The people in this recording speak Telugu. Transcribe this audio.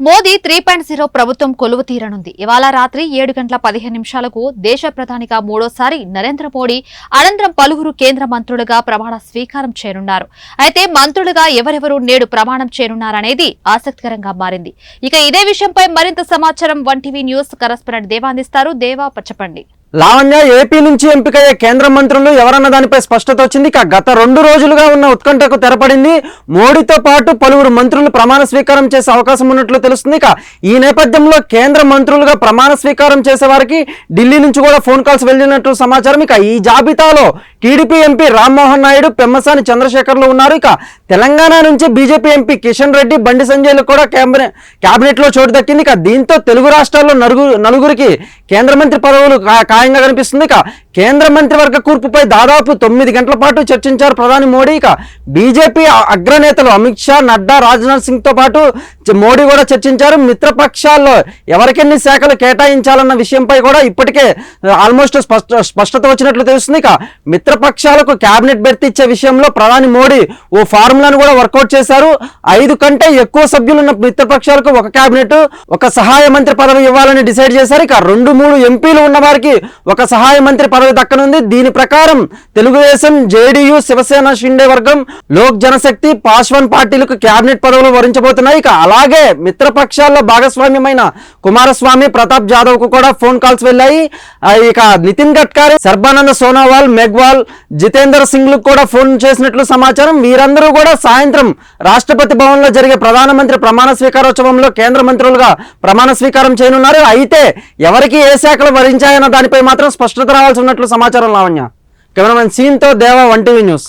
మోదీ 3.0 ప్రభుత్వం కొలువు తీరనుంది. ఇవాళ రాత్రి 7:15 దేశ ప్రధానిగా మూడోసారి నరేంద్ర మోడీ అనంతరం పలువురు కేంద్ర మంత్రులుగా ప్రమాణ స్వీకారం చేయనున్నారు. అయితే మంత్రులుగా ఎవరెవరు నేడు ప్రమాణం చేయనున్నారనేది ఆసక్తికరంగా మారింది. ఇక ఇదే విషయంపై మరింత సమాచారం వన్ టీవీ న్యూస్ కరెస్పాండెంట్ దేవా అందిస్తారు. దేవా, చెప్పండి. లావణ్య, ఏపీ నుంచి ఎంపికయ్యే కేంద్ర మంత్రులు ఎవరన్న దానిపై స్పష్టత వచ్చింది. గత 2 రోజులుగా ఉన్న ఉత్కంఠకు తెరపడింది. మోడీతో పాటు పలువురు మంత్రులు ప్రమాణ స్వీకారం చేసే అవకాశం ఉన్నట్లు తెలుస్తుంది. ఈ నేపథ్యంలో కేంద్ర మంత్రులుగా ప్రమాణ స్వీకారం చేసే వారికి ఢిల్లీ నుంచి కూడా ఫోన్ కాల్స్ వెళ్ళినట్లు సమాచారం. ఈ జాబితాలో టీడీపీ ఎంపీ రామ్మోహన్ నాయుడు, పెమ్మసాని చంద్రశేఖర్లు ఉన్నారు. తెలంగాణ నుంచి బీజేపీ ఎంపీ కిషన్ రెడ్డి, బండి సంజయ్లు కూడా కేబినెట్ లో చోటు దక్కింది. దీంతో తెలుగు రాష్ట్రాల్లో నలుగురికి కేంద్ర మంత్రి పదవులు ఖాయంగా కనిపిస్తుంది. కేంద్ర మంత్రివర్గ కూర్పుపై దాదాపు 9 గంటల పాటు చర్చించారు ప్రధాని మోడీ. బీజేపీ అగ్రనేతలు అమిత్ షా, నడ్డా, రాజ్నాథ్ సింగ్ తో పాటు మోడీ కూడా చర్చించారు. మిత్రపక్షాల్లో ఎవరికెన్ని శాఖలు కేటాయించాలన్న విషయంపై కూడా ఇప్పటికే ఆల్మోస్ట్ స్పష్టత వచ్చినట్లు తెలుస్తుంది. మిత్రపక్షాలకు కేబినెట్ బెర్త్ ఇచ్చే విషయంలో ప్రధాని మోడీ ఓ ఫార్ములాను కూడా వర్కౌట్ చేశారు. 5 కంటే ఎక్కువ సభ్యులున్న మిత్రపక్షాలకు ఒక కేబినెట్, ఒక సహాయ మంత్రి పదవి ఇవ్వాలని డిసైడ్ చేశారు. 2-3 ఎంపీలు ఉన్న వారికి ఒక సహాయ మంత్రి పదవి దక్కనుంది. దీని ప్రకారం తెలుగుదేశం, జేడీయూ, శివసేన, షిండే వర్గం, లోక్ జనశక్తి, పాస్వాన్ పార్టీలకు కేబినెట్ పదవులు వరించబోతున్నాయి. అలాగే మిత్రపక్షాల్లో భాగస్వామ్యమైన కుమారస్వామి, ప్రతాప్ జాదవ్ కు కూడా ఫోన్ కాల్స్ వెళ్ళాయి. నితిన్ గడ్కరీ, సర్బానంద సోనోవాల్, మెగ్వాల్, జితేందర్ సింగ్ లకు కూడా ఫోన్ చేసినట్లు సమాచారం. వీరందరూ కూడా సాయంత్రం రాష్ట్రపతి భవన్ లో జరిగే ప్రధానమంత్రి ప్రమాణ స్వీకారోత్సవంలో కేంద్ర మంత్రులుగా ప్రమాణ స్వీకారం చేయనున్నారు. అయితే ఎవరికి ఏ శాఖలు వరించాయన్న దానిపై మాత్రం స్పష్టత రావాల్సి ఉన్నట్లు సమాచారం. లావణ్య, కెమెరామెన్ సీన్ తో దేవా, వన్ టీవీ న్యూస్.